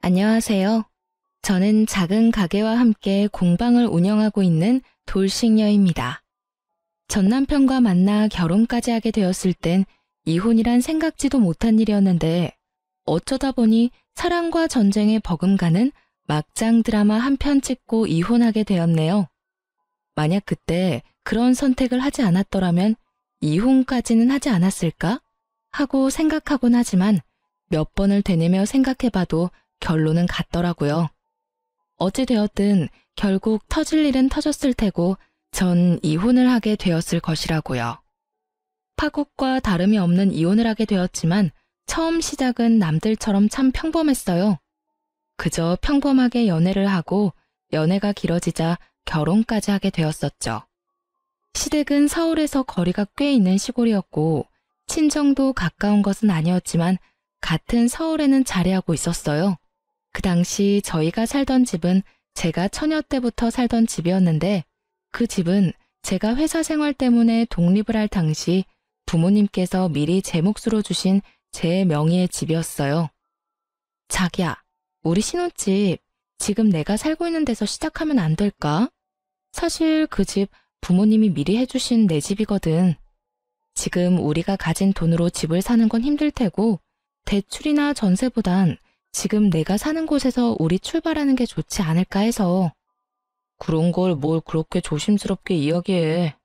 안녕하세요. 저는 작은 가게와 함께 공방을 운영하고 있는 돌싱녀입니다. 전 남편과 만나 결혼까지 하게 되었을 땐 이혼이란 생각지도 못한 일이었는데 어쩌다 보니 사랑과 전쟁에 버금가는 막장 드라마 한 편 찍고 이혼하게 되었네요. 만약 그때 그런 선택을 하지 않았더라면 이혼까지는 하지 않았을까? 하고 생각하곤 하지만 몇 번을 되뇌며 생각해봐도 결론은 같더라고요. 어찌되었든 결국 터질 일은 터졌을 테고 전 이혼을 하게 되었을 것이라고요. 파국과 다름이 없는 이혼을 하게 되었지만 처음 시작은 남들처럼 참 평범했어요. 그저 평범하게 연애를 하고 연애가 길어지자 결혼까지 하게 되었었죠. 시댁은 서울에서 거리가 꽤 있는 시골이었고 친정도 가까운 것은 아니었지만 같은 서울에는 자리하고 있었어요. 그 당시 저희가 살던 집은 제가 처녀 때부터 살던 집이었는데 그 집은 제가 회사 생활 때문에 독립을 할 당시 부모님께서 미리 제 몫으로 주신 제 명의의 집이었어요. 자기야, 우리 신혼집 지금 내가 살고 있는 데서 시작하면 안 될까? 사실 그 집 부모님이 미리 해주신 내 집이거든. 지금 우리가 가진 돈으로 집을 사는 건 힘들 테고 대출이나 전세보단 지금 내가 사는 곳에서 우리 출발하는 게 좋지 않을까 해서. 그런 걸 뭘 그렇게 조심스럽게 이야기해.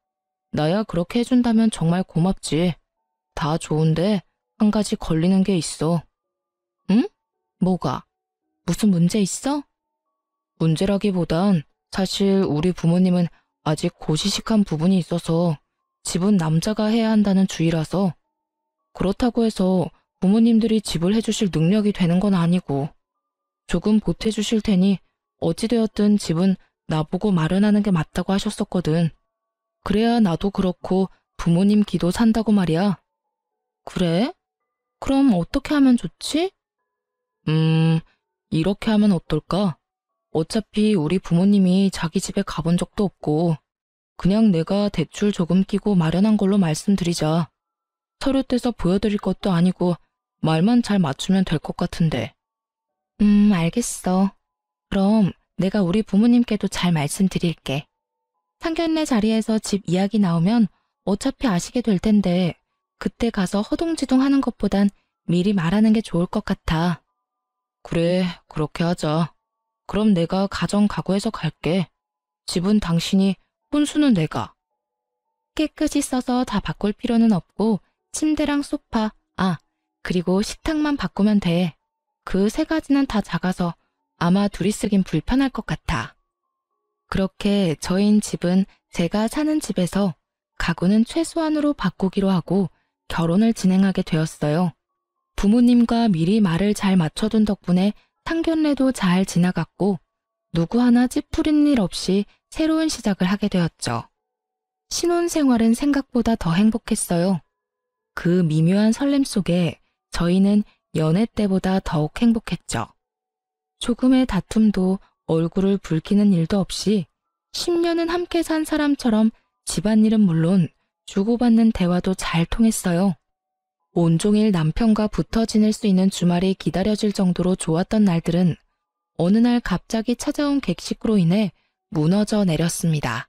나야 그렇게 해준다면 정말 고맙지. 다 좋은데 한 가지 걸리는 게 있어. 응? 뭐가? 무슨 문제 있어? 문제라기보단 사실 우리 부모님은 아직 고지식한 부분이 있어서 집은 남자가 해야 한다는 주의라서. 그렇다고 해서 부모님들이 집을 해주실 능력이 되는 건 아니고 조금 보태주실 테니 어찌되었든 집은 나보고 마련하는 게 맞다고 하셨었거든. 그래야 나도 그렇고 부모님 기도 산다고 말이야. 그래? 그럼 어떻게 하면 좋지? 이렇게 하면 어떨까? 어차피 우리 부모님이 자기 집에 가본 적도 없고 그냥 내가 대출 조금 끼고 마련한 걸로 말씀드리자. 서류 떼서 보여드릴 것도 아니고 말만 잘 맞추면 될 것 같은데. 알겠어. 그럼 내가 우리 부모님께도 잘 말씀드릴게. 상견례 자리에서 집 이야기 나오면 어차피 아시게 될 텐데 그때 가서 허둥지둥 하는 것보단 미리 말하는 게 좋을 것 같아. 그래, 그렇게 하자. 그럼 내가 가정 각오해서 갈게. 집은 당신이, 혼수는 내가. 깨끗이 써서 다 바꿀 필요는 없고 침대랑 소파, 그리고 식탁만 바꾸면 돼. 그 세 가지는 다 작아서 아마 둘이 쓰긴 불편할 것 같아. 그렇게 저희인 집은 제가 사는 집에서 가구는 최소한으로 바꾸기로 하고 결혼을 진행하게 되었어요. 부모님과 미리 말을 잘 맞춰둔 덕분에 상견례도 잘 지나갔고 누구 하나 찌푸린 일 없이 새로운 시작을 하게 되었죠. 신혼생활은 생각보다 더 행복했어요. 그 미묘한 설렘 속에 저희는 연애 때보다 더욱 행복했죠. 조금의 다툼도 얼굴을 붉히는 일도 없이 10년은 함께 산 사람처럼 집안일은 물론 주고받는 대화도 잘 통했어요. 온종일 남편과 붙어 지낼 수 있는 주말이 기다려질 정도로 좋았던 날들은 어느 날 갑자기 찾아온 객식으로 인해 무너져 내렸습니다.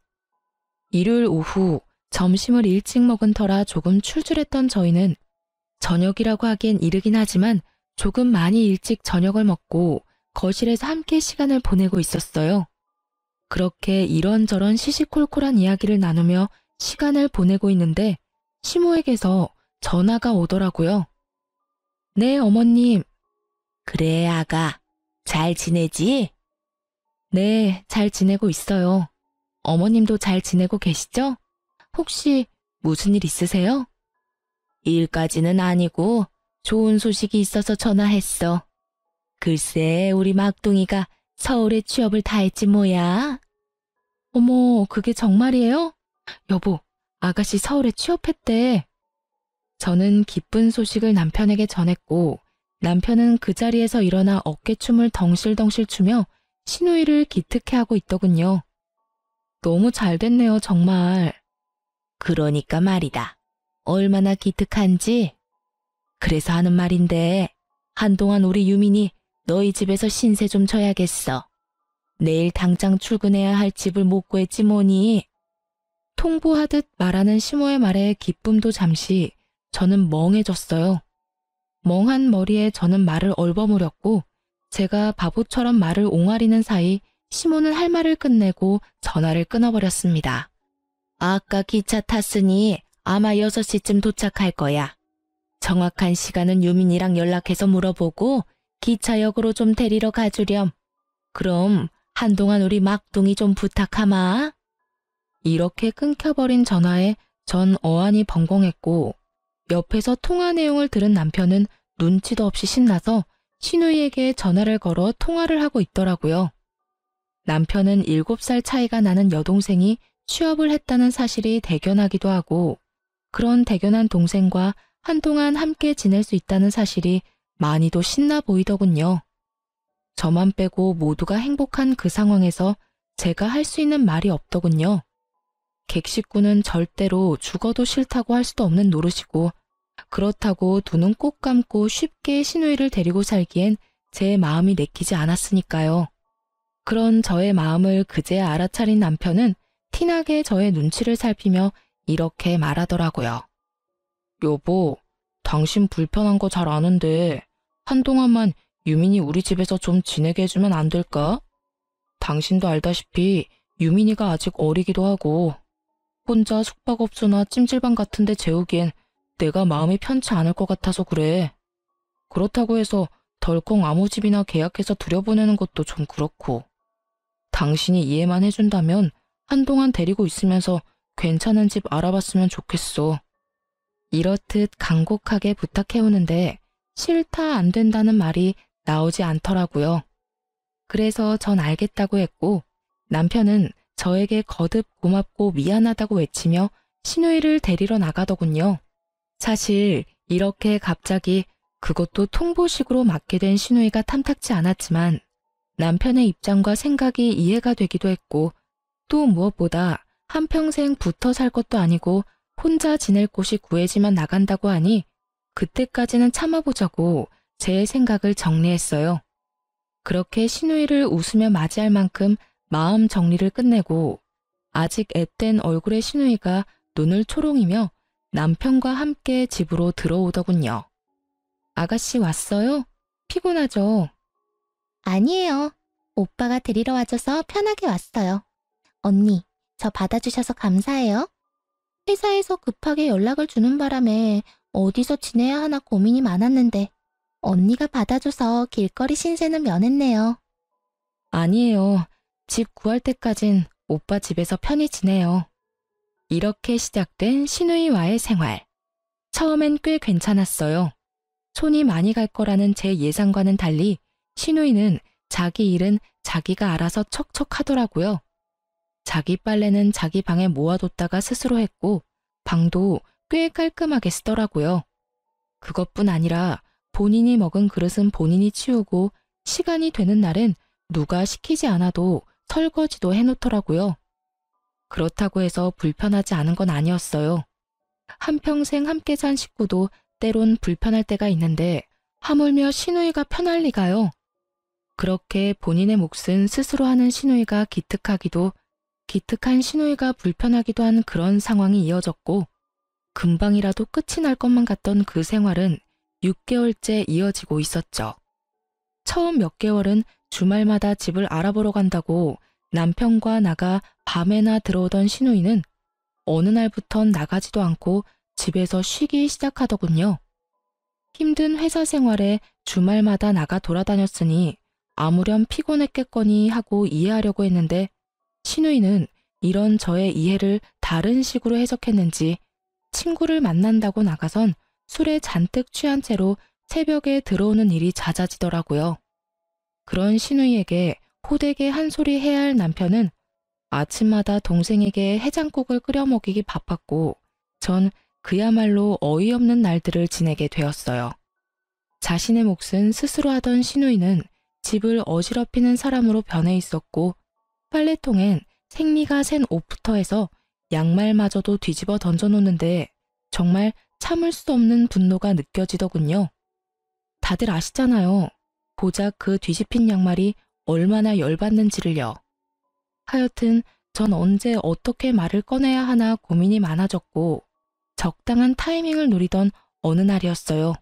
일요일 오후 점심을 일찍 먹은 터라 조금 출출했던 저희는 저녁이라고 하기엔 이르긴 하지만 조금 많이 일찍 저녁을 먹고 거실에서 함께 시간을 보내고 있었어요. 그렇게 이런저런 시시콜콜한 이야기를 나누며 시간을 보내고 있는데 시모에게서 전화가 오더라고요. 네, 어머님. 그래, 아가. 잘 지내지? 네, 잘 지내고 있어요. 어머님도 잘 지내고 계시죠? 혹시 무슨 일 있으세요? 일까지는 아니고 좋은 소식이 있어서 전화했어. 글쎄, 우리 막둥이가 서울에 취업을 다 했지 뭐야. 어머, 그게 정말이에요? 여보, 아가씨 서울에 취업했대. 저는 기쁜 소식을 남편에게 전했고 남편은 그 자리에서 일어나 어깨춤을 덩실덩실 추며 시누이를 기특해하고 있더군요. 너무 잘 됐네요, 정말. 그러니까 말이다. 얼마나 기특한지. 그래서 하는 말인데 한동안 우리 유민이 너희 집에서 신세 좀 져야겠어. 내일 당장 출근해야 할 집을 못 구했지 뭐니. 통보하듯 말하는 시모의 말에 기쁨도 잠시 저는 멍해졌어요. 멍한 머리에 저는 말을 얼버무렸고 제가 바보처럼 말을 옹알이는 사이 시모는 할 말을 끝내고 전화를 끊어버렸습니다. 아까 기차 탔으니 아마 6시쯤 도착할 거야. 정확한 시간은 유민이랑 연락해서 물어보고 기차역으로 좀 데리러 가주렴. 그럼 한동안 우리 막둥이 좀 부탁하마. 이렇게 끊겨버린 전화에 전 어안이 벙벙했고 옆에서 통화 내용을 들은 남편은 눈치도 없이 신나서 시누이에게 전화를 걸어 통화를 하고 있더라고요. 남편은 7살 차이가 나는 여동생이 취업을 했다는 사실이 대견하기도 하고 그런 대견한 동생과 한동안 함께 지낼 수 있다는 사실이 많이도 신나 보이더군요. 저만 빼고 모두가 행복한 그 상황에서 제가 할 수 있는 말이 없더군요. 객식구는 절대로 죽어도 싫다고 할 수도 없는 노릇이고 그렇다고 두 눈 꼭 감고 쉽게 시누이를 데리고 살기엔 제 마음이 내키지 않았으니까요. 그런 저의 마음을 그제야 알아차린 남편은 티나게 저의 눈치를 살피며 이렇게 말하더라고요. 여보, 당신 불편한 거 잘 아는데 한동안만 유민이 우리 집에서 좀 지내게 해주면 안 될까? 당신도 알다시피 유민이가 아직 어리기도 하고 혼자 숙박업소나 찜질방 같은 데 재우기엔 내가 마음이 편치 않을 것 같아서 그래. 그렇다고 해서 덜컹 아무 집이나 계약해서 들여보내는 것도 좀 그렇고. 당신이 이해만 해준다면 한동안 데리고 있으면서 괜찮은 집 알아봤으면 좋겠어. 이렇듯 간곡하게 부탁해오는데 싫다 안 된다는 말이 나오지 않더라고요. 그래서 전 알겠다고 했고 남편은 저에게 거듭 고맙고 미안하다고 외치며 시누이를 데리러 나가더군요. 사실 이렇게 갑자기 그것도 통보식으로 맡게 된 시누이가 탐탁지 않았지만 남편의 입장과 생각이 이해가 되기도 했고 또 무엇보다 한평생 붙어 살 것도 아니고 혼자 지낼 곳이 구해지만 나간다고 하니 그때까지는 참아보자고 제 생각을 정리했어요. 그렇게 시누이를 웃으며 맞이할 만큼 마음 정리를 끝내고 아직 앳된 얼굴의 시누이가 눈을 초롱이며 남편과 함께 집으로 들어오더군요. 아가씨 왔어요? 피곤하죠? 아니에요. 오빠가 데리러 와줘서 편하게 왔어요. 언니, 저 받아주셔서 감사해요. 회사에서 급하게 연락을 주는 바람에 어디서 지내야 하나 고민이 많았는데 언니가 받아줘서 길거리 신세는 면했네요. 아니에요. 집 구할 때까진 오빠 집에서 편히 지내요. 이렇게 시작된 시누이와의 생활. 처음엔 꽤 괜찮았어요. 손이 많이 갈 거라는 제 예상과는 달리 시누이는 자기 일은 자기가 알아서 척척 하더라고요. 자기 빨래는 자기 방에 모아뒀다가 스스로 했고 방도 꽤 깔끔하게 쓰더라고요. 그것뿐 아니라 본인이 먹은 그릇은 본인이 치우고 시간이 되는 날엔 누가 시키지 않아도 설거지도 해놓더라고요. 그렇다고 해서 불편하지 않은 건 아니었어요. 한평생 함께 산 식구도 때론 불편할 때가 있는데 하물며 시누이가 편할 리가요. 그렇게 본인의 몫은 스스로 하는 시누이가 기특하기도 기특한 시누이가 불편하기도 한 그런 상황이 이어졌고 금방이라도 끝이 날 것만 같던 그 생활은 6개월째 이어지고 있었죠. 처음 몇 개월은 주말마다 집을 알아보러 간다고 남편과 나가 밤에나 들어오던 시누이는 어느 날부턴 나가지도 않고 집에서 쉬기 시작하더군요. 힘든 회사 생활에 주말마다 나가 돌아다녔으니 아무렴 피곤했겠거니 하고 이해하려고 했는데 시누이는 이런 저의 이해를 다른 식으로 해석했는지 친구를 만난다고 나가선 술에 잔뜩 취한 채로 새벽에 들어오는 일이 잦아지더라고요. 그런 시누이에게 호되게 한 소리 해야 할 남편은 아침마다 동생에게 해장국을 끓여 먹이기 바빴고 전 그야말로 어이없는 날들을 지내게 되었어요. 자신의 몫은 스스로 하던 시누이는 집을 어지럽히는 사람으로 변해 있었고 빨래통엔 생리가 샌 옷부터 해서 양말마저도 뒤집어 던져놓는데 정말 참을 수 없는 분노가 느껴지더군요. 다들 아시잖아요. 고작 그 뒤집힌 양말이 얼마나 열받는지를요. 하여튼 전 언제 어떻게 말을 꺼내야 하나 고민이 많아졌고 적당한 타이밍을 노리던 어느 날이었어요.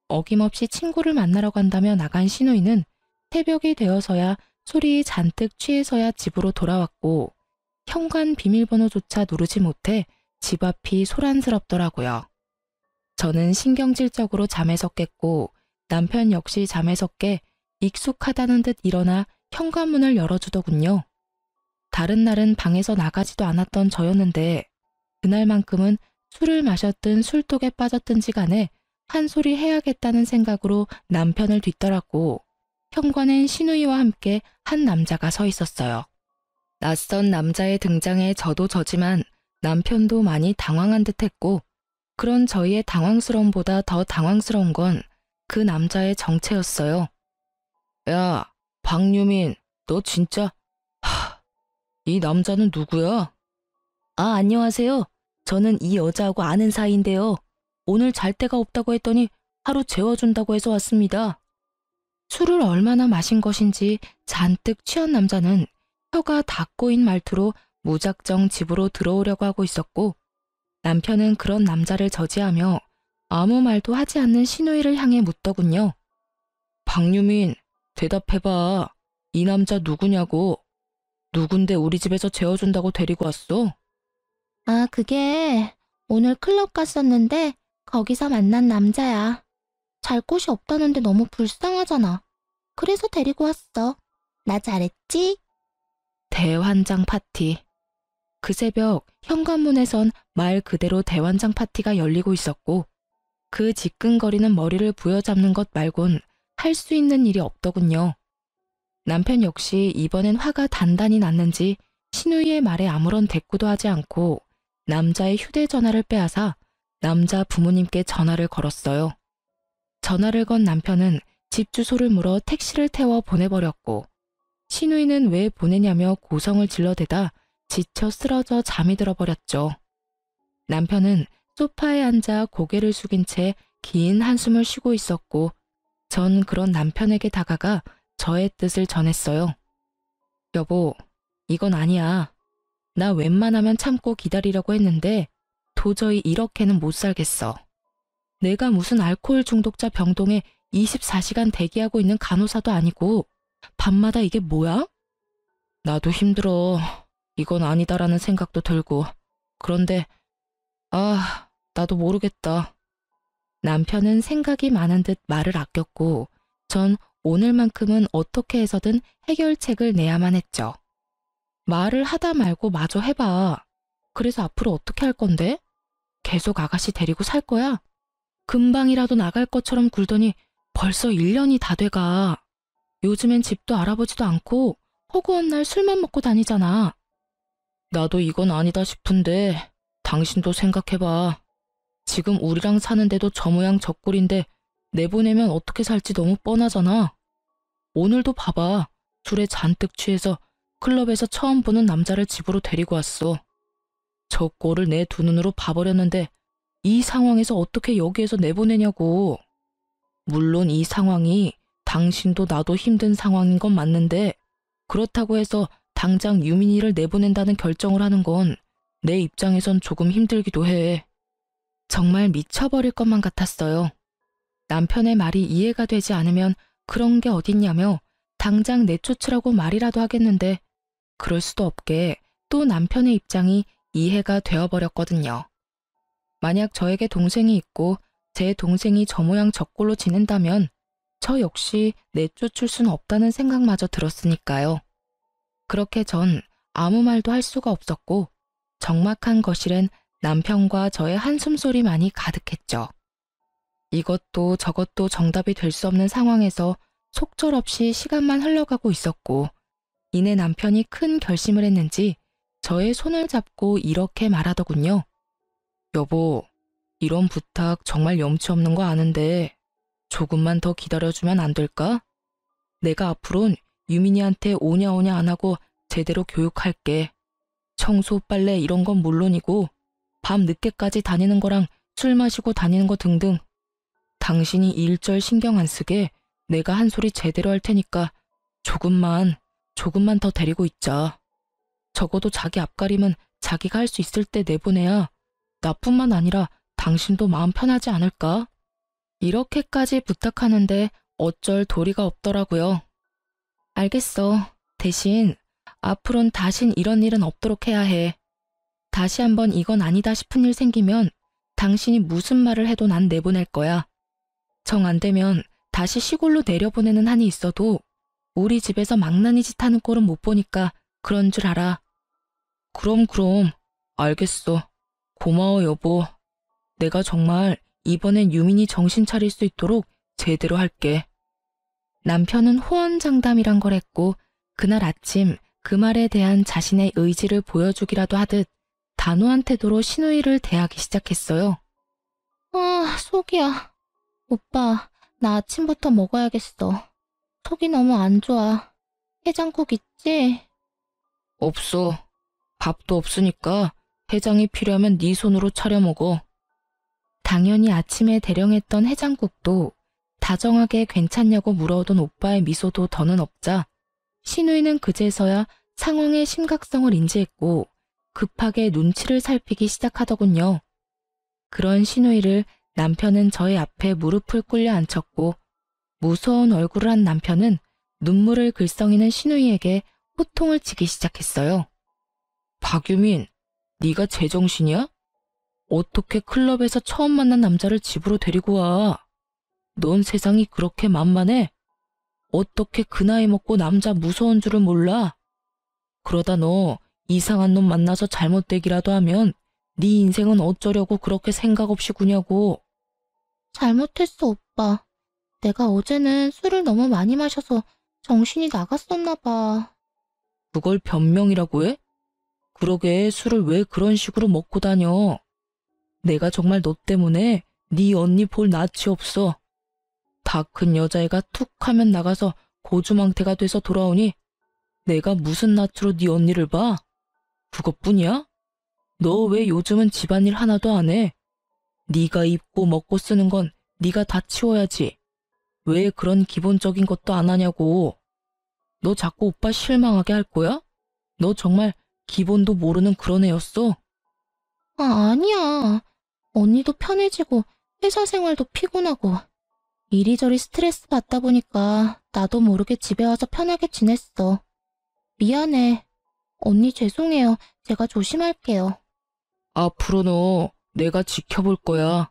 어김없이 친구를 만나러 간다며 나간 시누이는 새벽이 되어서야 술이 잔뜩 취해서야 집으로 돌아왔고 현관 비밀번호조차 누르지 못해 집 앞이 소란스럽더라고요. 저는 신경질적으로 잠에서 깼고 남편 역시 잠에서 깨 익숙하다는 듯 일어나 현관문을 열어주더군요. 다른 날은 방에서 나가지도 않았던 저였는데 그날만큼은 술을 마셨든 술독에 빠졌든지 간에 한 소리 해야겠다는 생각으로 남편을 뒤따랐고 현관엔 시누이와 함께 한 남자가 서 있었어요. 낯선 남자의 등장에 저도 저지만 남편도 많이 당황한 듯했고 그런 저희의 당황스러움보다 더 당황스러운 건 그 남자의 정체였어요. 야, 박유민, 너 진짜... 이 남자는 누구야? 아, 안녕하세요. 저는 이 여자하고 아는 사이인데요. 오늘 잘 데가 없다고 했더니 하루 재워준다고 해서 왔습니다. 술을 얼마나 마신 것인지 잔뜩 취한 남자는 혀가 다 꼬인 말투로 무작정 집으로 들어오려고 하고 있었고 남편은 그런 남자를 저지하며 아무 말도 하지 않는 시누이를 향해 묻더군요. 박유민, 대답해봐. 이 남자 누구냐고. 누군데 우리 집에서 재워준다고 데리고 왔어? 아, 그게 오늘 클럽 갔었는데 거기서 만난 남자야. 잘 곳이 없다는데 너무 불쌍하잖아. 그래서 데리고 왔어. 나 잘했지? 대환장 파티. 그 새벽 현관문에선 말 그대로 대환장 파티가 열리고 있었고 그 지끈거리는 머리를 부여잡는 것 말곤 할 수 있는 일이 없더군요. 남편 역시 이번엔 화가 단단히 났는지 시누이의 말에 아무런 대꾸도 하지 않고 남자의 휴대전화를 빼앗아 남자 부모님께 전화를 걸었어요. 전화를 건 남편은 집 주소를 물어 택시를 태워 보내버렸고 시누이는 왜 보내냐며 고성을 질러대다 지쳐 쓰러져 잠이 들어버렸죠. 남편은 소파에 앉아 고개를 숙인 채 긴 한숨을 쉬고 있었고 전 그런 남편에게 다가가 저의 뜻을 전했어요. 여보, 이건 아니야. 나 웬만하면 참고 기다리려고 했는데 도저히 이렇게는 못 살겠어. 내가 무슨 알코올 중독자 병동에 24시간 대기하고 있는 간호사도 아니고 밤마다 이게 뭐야? 나도 힘들어. 이건 아니다라는 생각도 들고. 그런데 나도 모르겠다. 남편은 생각이 많은 듯 말을 아꼈고 전 오늘만큼은 어떻게 해서든 해결책을 내야만 했죠. 말을 하다 말고 마저 해봐. 그래서 앞으로 어떻게 할 건데? 계속 아가씨 데리고 살 거야? 금방이라도 나갈 것처럼 굴더니 벌써 1년이 다 돼가. 요즘엔 집도 알아보지도 않고 허구한 날 술만 먹고 다니잖아. 나도 이건 아니다 싶은데 당신도 생각해봐. 지금 우리랑 사는데도 저 모양 저 꼴인데 내보내면 어떻게 살지 너무 뻔하잖아. 오늘도 봐봐. 술에 잔뜩 취해서 클럽에서 처음 보는 남자를 집으로 데리고 왔어. 저 꼴을 내 두 눈으로 봐버렸는데 이 상황에서 어떻게 여기에서 내보내냐고. 물론 이 상황이 당신도 나도 힘든 상황인 건 맞는데 그렇다고 해서 당장 유민이를 내보낸다는 결정을 하는 건 내 입장에선 조금 힘들기도 해. 정말 미쳐버릴 것만 같았어요. 남편의 말이 이해가 되지 않으면 그런 게 어딨냐며 당장 내쫓으라고 말이라도 하겠는데 그럴 수도 없게 또 남편의 입장이 이해가 되어버렸거든요. 만약 저에게 동생이 있고 제 동생이 저 모양 저 꼴로 지낸다면 저 역시 내쫓을 수는 없다는 생각마저 들었으니까요. 그렇게 전 아무 말도 할 수가 없었고 적막한 거실엔 남편과 저의 한숨소리만이 가득했죠. 이것도 저것도 정답이 될 수 없는 상황에서 속절없이 시간만 흘러가고 있었고 이내 남편이 큰 결심을 했는지 저의 손을 잡고 이렇게 말하더군요. 여보, 이런 부탁 정말 염치 없는 거 아는데 조금만 더 기다려주면 안 될까? 내가 앞으론 유민이한테 오냐 오냐 안 하고 제대로 교육할게. 청소, 빨래 이런 건 물론이고 밤 늦게까지 다니는 거랑 술 마시고 다니는 거 등등. 당신이 일절 신경 안 쓰게 내가 한 소리 제대로 할 테니까 조금만 더 데리고 있자. 적어도 자기 앞가림은 자기가 할 수 있을 때 내보내야 나뿐만 아니라 당신도 마음 편하지 않을까? 이렇게까지 부탁하는데 어쩔 도리가 없더라고요. 알겠어. 대신 앞으론 다신 이런 일은 없도록 해야 해. 다시 한번 이건 아니다 싶은 일 생기면 당신이 무슨 말을 해도 난 내보낼 거야. 정 안 되면 다시 시골로 내려보내는 한이 있어도 우리 집에서 망나니 짓 하는 꼴은 못 보니까 그런 줄 알아. 그럼 알겠어. 고마워 여보. 내가 정말 이번엔 유민이 정신 차릴 수 있도록 제대로 할게. 남편은 호언장담이란 걸 했고 그날 아침 그 말에 대한 자신의 의지를 보여주기라도 하듯 단호한 태도로 시누이를 대하기 시작했어요. 아, 속이야. 오빠, 나 아침부터 먹어야겠어. 속이 너무 안 좋아. 해장국 있지? 없어. 밥도 없으니까 해장이 필요하면 네 손으로 차려 먹어. 당연히 아침에 대령했던 해장국도 다정하게 괜찮냐고 물어오던 오빠의 미소도 더는 없자 시누이는 그제서야 상황의 심각성을 인지했고 급하게 눈치를 살피기 시작하더군요. 그런 시누이를 남편은 저의 앞에 무릎을 꿇려 앉혔고 무서운 얼굴을 한 남편은 눈물을 글썽이는 시누이에게 호통을 치기 시작했어요. 박유민, 네가 제정신이야? 어떻게 클럽에서 처음 만난 남자를 집으로 데리고 와? 넌 세상이 그렇게 만만해? 어떻게 그 나이 먹고 남자 무서운 줄을 몰라? 그러다 너 이상한 놈 만나서 잘못되기라도 하면 네 인생은 어쩌려고 그렇게 생각 없이 구냐고. 잘못했어, 오빠. 내가 어제는 술을 너무 많이 마셔서 정신이 나갔었나 봐. 그걸 변명이라고 해? 그러게 술을 왜 그런 식으로 먹고 다녀? 내가 정말 너 때문에 네 언니 볼 낯이 없어. 다 큰 여자애가 툭 하면 나가서 고주망태가 돼서 돌아오니 내가 무슨 낯으로 네 언니를 봐? 그것뿐이야? 너 왜 요즘은 집안일 하나도 안 해? 네가 입고 먹고 쓰는 건 네가 다 치워야지. 왜 그런 기본적인 것도 안 하냐고. 너 자꾸 오빠 실망하게 할 거야? 너 정말 기본도 모르는 그런 애였어? 아, 아니야. 언니도 편해지고 회사 생활도 피곤하고 이리저리 스트레스 받다 보니까 나도 모르게 집에 와서 편하게 지냈어. 미안해. 언니 죄송해요. 제가 조심할게요. 앞으로 너 내가 지켜볼 거야.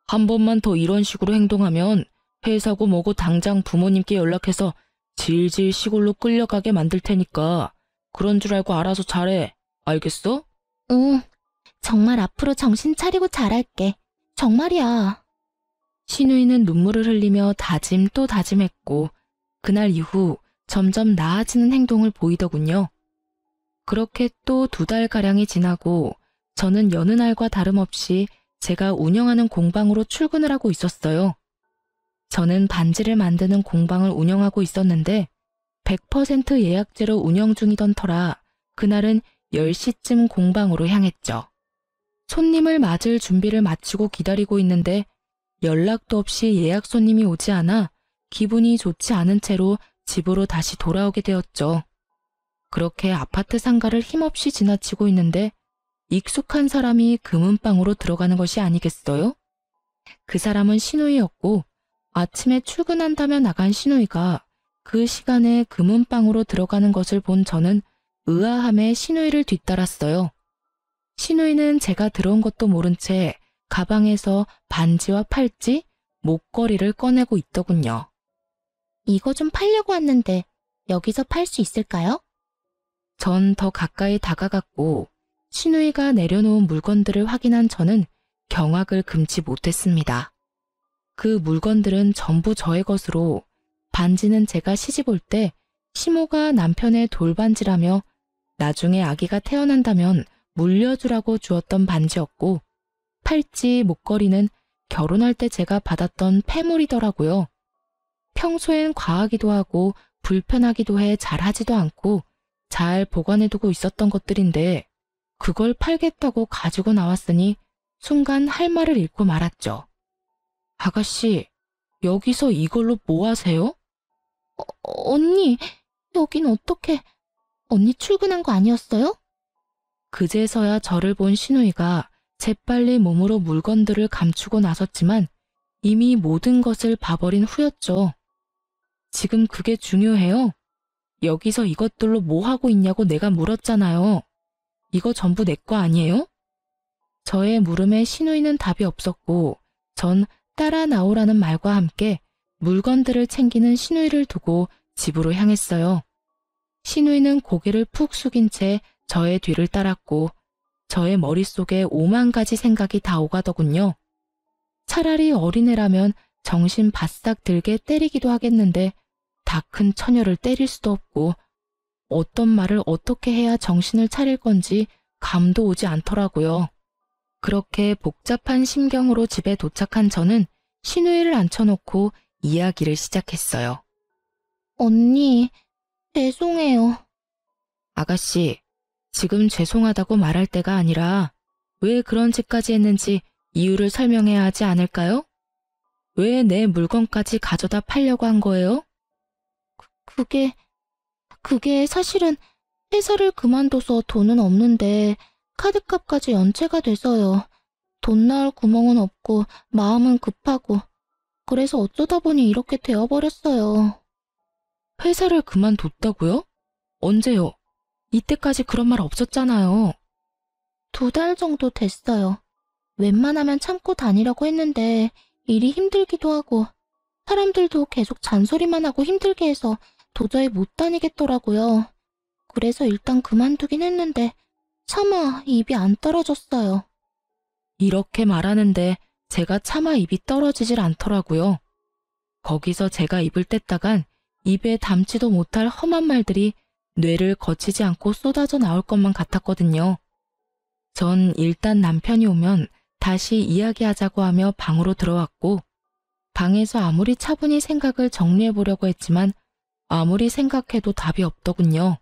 한 번만 더 이런 식으로 행동하면 회사고 뭐고 당장 부모님께 연락해서 질질 시골로 끌려가게 만들 테니까 그런 줄 알고 알아서 잘해. 알겠어? 응. 정말 앞으로 정신 차리고 잘할게. 정말이야. 시누이는 눈물을 흘리며 다짐 또 다짐했고 그날 이후 점점 나아지는 행동을 보이더군요. 그렇게 또 2달가량이 지나고 저는 여느 날과 다름없이 제가 운영하는 공방으로 출근을 하고 있었어요. 저는 반지를 만드는 공방을 운영하고 있었는데 100% 예약제로 운영 중이던 터라 그날은 10시쯤 공방으로 향했죠. 손님을 맞을 준비를 마치고 기다리고 있는데 연락도 없이 예약 손님이 오지 않아 기분이 좋지 않은 채로 집으로 다시 돌아오게 되었죠. 그렇게 아파트 상가를 힘없이 지나치고 있는데 익숙한 사람이 금은방으로 들어가는 것이 아니겠어요? 그 사람은 시누이였고 아침에 출근한다며 나간 시누이가 그 시간에 금은방으로 들어가는 것을 본 저는 의아함에 시누이를 뒤따랐어요. 시누이는 제가 들어온 것도 모른 채 가방에서 반지와 팔찌, 목걸이를 꺼내고 있더군요. 이거 좀 팔려고 왔는데 여기서 팔 수 있을까요? 전 더 가까이 다가갔고 시누이가 내려놓은 물건들을 확인한 저는 경악을 금치 못했습니다. 그 물건들은 전부 저의 것으로 반지는 제가 시집 올 때 시모가 남편의 돌반지라며 나중에 아기가 태어난다면 물려주라고 주었던 반지였고 팔찌, 목걸이는 결혼할 때 제가 받았던 폐물이더라고요. 평소엔 과하기도 하고 불편하기도 해 잘하지도 않고 잘 보관해두고 있었던 것들인데 그걸 팔겠다고 가지고 나왔으니 순간 할 말을 잃고 말았죠. 아가씨, 여기서 이걸로 뭐 하세요? 언니, 여긴 어떻게, 언니 출근한 거 아니었어요? 그제서야 저를 본 신우이가 재빨리 몸으로 물건들을 감추고 나섰지만 이미 모든 것을 봐버린 후였죠. 지금 그게 중요해요? 여기서 이것들로 뭐 하고 있냐고 내가 물었잖아요. 이거 전부 내 거 아니에요? 저의 물음에 신우이는 답이 없었고 전 따라 나오라는 말과 함께 물건들을 챙기는 신우이를 두고 집으로 향했어요. 신우이는 고개를 푹 숙인 채 저의 뒤를 따랐고 저의 머릿속에 5만 가지 생각이 다 오가더군요. 차라리 어린애라면 정신 바싹 들게 때리기도 하겠는데 다 큰 처녀를 때릴 수도 없고 어떤 말을 어떻게 해야 정신을 차릴 건지 감도 오지 않더라고요. 그렇게 복잡한 심경으로 집에 도착한 저는 신우이를 앉혀놓고 이야기를 시작했어요. 언니, 죄송해요. 아가씨, 지금 죄송하다고 말할 때가 아니라 왜 그런 짓까지 했는지 이유를 설명해야 하지 않을까요? 왜 내 물건까지 가져다 팔려고 한 거예요? 그게 사실은 회사를 그만둬서 돈은 없는데 카드값까지 연체가 돼서요. 돈 나올 구멍은 없고 마음은 급하고 그래서 어쩌다 보니 이렇게 되어버렸어요. 회사를 그만뒀다고요? 언제요? 이때까지 그런 말 없었잖아요. 2달 정도 됐어요. 웬만하면 참고 다니려고 했는데 일이 힘들기도 하고 사람들도 계속 잔소리만 하고 힘들게 해서 도저히 못 다니겠더라고요. 그래서 일단 그만두긴 했는데 차마 입이 안 떨어졌어요. 이렇게 말하는데 제가 차마 입이 떨어지질 않더라고요. 거기서 제가 입을 뗐다간 입에 담지도 못할 험한 말들이 뇌를 거치지 않고 쏟아져 나올 것만 같았거든요. 전 일단 남편이 오면 다시 이야기하자고 하며 방으로 들어왔고 방에서 아무리 차분히 생각을 정리해 보려고 했지만 아무리 생각해도 답이 없더군요.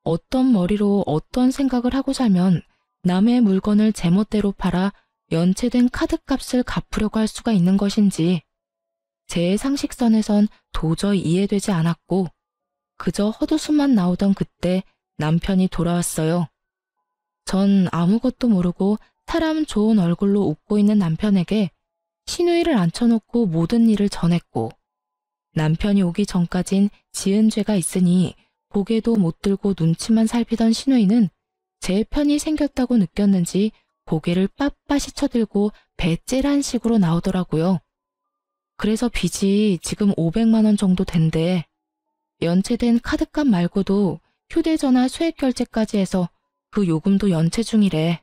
어떤 머리로 어떤 생각을 하고 살면 남의 물건을 제멋대로 팔아 연체된 카드값을 갚으려고 할 수가 있는 것인지 제 상식선에선 도저히 이해되지 않았고 그저 헛웃음만 나오던 그때 남편이 돌아왔어요. 전 아무것도 모르고 사람 좋은 얼굴로 웃고 있는 남편에게 신우이를 앉혀놓고 모든 일을 전했고 남편이 오기 전까진 지은 죄가 있으니 고개도 못 들고 눈치만 살피던 신우이는 제 편이 생겼다고 느꼈는지 고개를 빳빳이 쳐들고 배째란 식으로 나오더라고요. 그래서 빚이 지금 500만 원 정도 된대. 연체된 카드값 말고도 휴대전화 수액결제까지 해서 그 요금도 연체 중이래.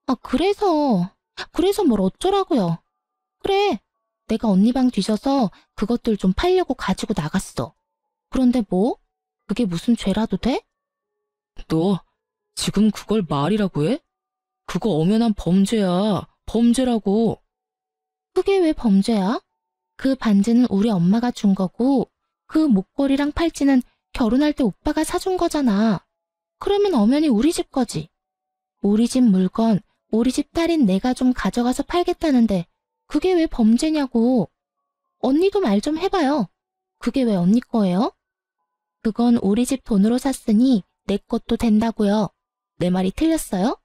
아, 그래서 뭘 어쩌라고요. 그래, 내가 언니 방 뒤져서 그것들 좀 팔려고 가지고 나갔어. 그런데 뭐? 그게 무슨 죄라도 돼? 너 지금 그걸 말이라고 해? 그거 엄연한 범죄야. 범죄라고. 그게 왜 범죄야? 그 반지는 우리 엄마가 준 거고 그 목걸이랑 팔찌는 결혼할 때 오빠가 사준 거잖아. 그러면 엄연히 우리 집 거지. 우리 집 물건, 우리 집 딸인 내가 좀 가져가서 팔겠다는데 그게 왜 범죄냐고. 언니도 말 좀 해봐요. 그게 왜 언니 거예요? 그건 우리 집 돈으로 샀으니 내 것도 된다고요. 내 말이 틀렸어요?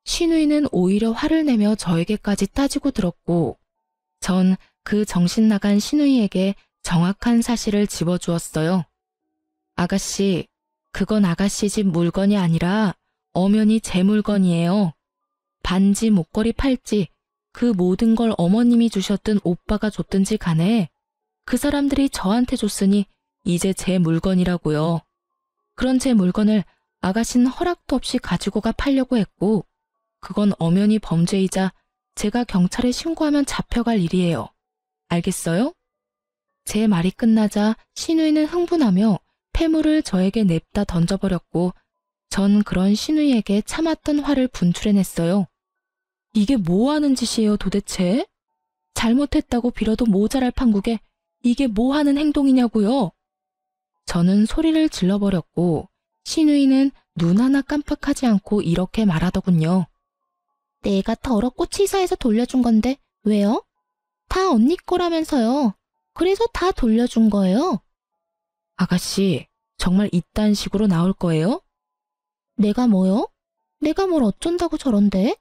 신우이는 오히려 화를 내며 저에게까지 따지고 들었고 전 그 정신 나간 신우이에게 정확한 사실을 집어주었어요. 아가씨, 그건 아가씨 집 물건이 아니라 엄연히 제 물건이에요. 반지, 목걸이, 팔찌, 그 모든 걸 어머님이 주셨든 오빠가 줬든지 간에 그 사람들이 저한테 줬으니 이제 제 물건이라고요. 그런 제 물건을 아가씨는 허락도 없이 가지고 가 팔려고 했고 그건 엄연히 범죄이자 제가 경찰에 신고하면 잡혀갈 일이에요. 알겠어요? 제 말이 끝나자 신우이는 흥분하며 폐물을 저에게 냅다 던져버렸고 전 그런 신우이에게 참았던 화를 분출해냈어요. 이게 뭐 하는 짓이에요 도대체? 잘못했다고 빌어도 모자랄 판국에 이게 뭐 하는 행동이냐고요? 저는 소리를 질러버렸고 신우이는 눈 하나 깜빡하지 않고 이렇게 말하더군요. 내가 더럽고 치사해서 돌려준 건데 왜요? 다 언니 거라면서요. 그래서 다 돌려준 거예요. 아가씨, 정말 이딴 식으로 나올 거예요? 내가 뭐요? 내가 뭘 어쩐다고 저런데?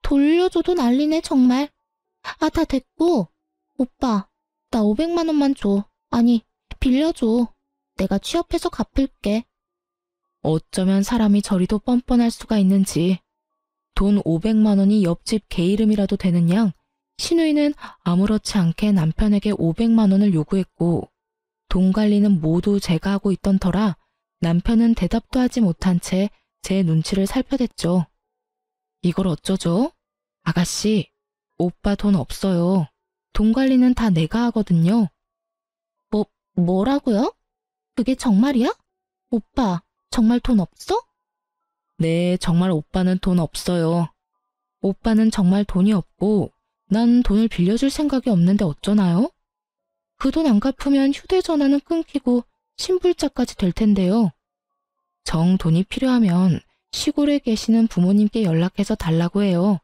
돌려줘도 난리네 정말. 아, 다 됐고. 오빠, 나 500만 원만 줘. 아니, 빌려줘. 내가 취업해서 갚을게. 어쩌면 사람이 저리도 뻔뻔할 수가 있는지. 돈 500만 원이 옆집 개 이름이라도 되는 양, 신우이는 아무렇지 않게 남편에게 500만 원을 요구했고, 돈 관리는 모두 제가 하고 있던 터라 남편은 대답도 하지 못한 채 제 눈치를 살펴댔죠. 이걸 어쩌죠? 아가씨, 오빠 돈 없어요. 돈 관리는 다 내가 하거든요. 뭐라고요? 그게 정말이야? 오빠, 정말 돈 없어? 네, 정말 오빠는 돈 없어요. 오빠는 정말 돈이 없고 난 돈을 빌려줄 생각이 없는데 어쩌나요? 그 돈 안 갚으면 휴대전화는 끊기고 신불자까지 될 텐데요. 정 돈이 필요하면 시골에 계시는 부모님께 연락해서 달라고 해요.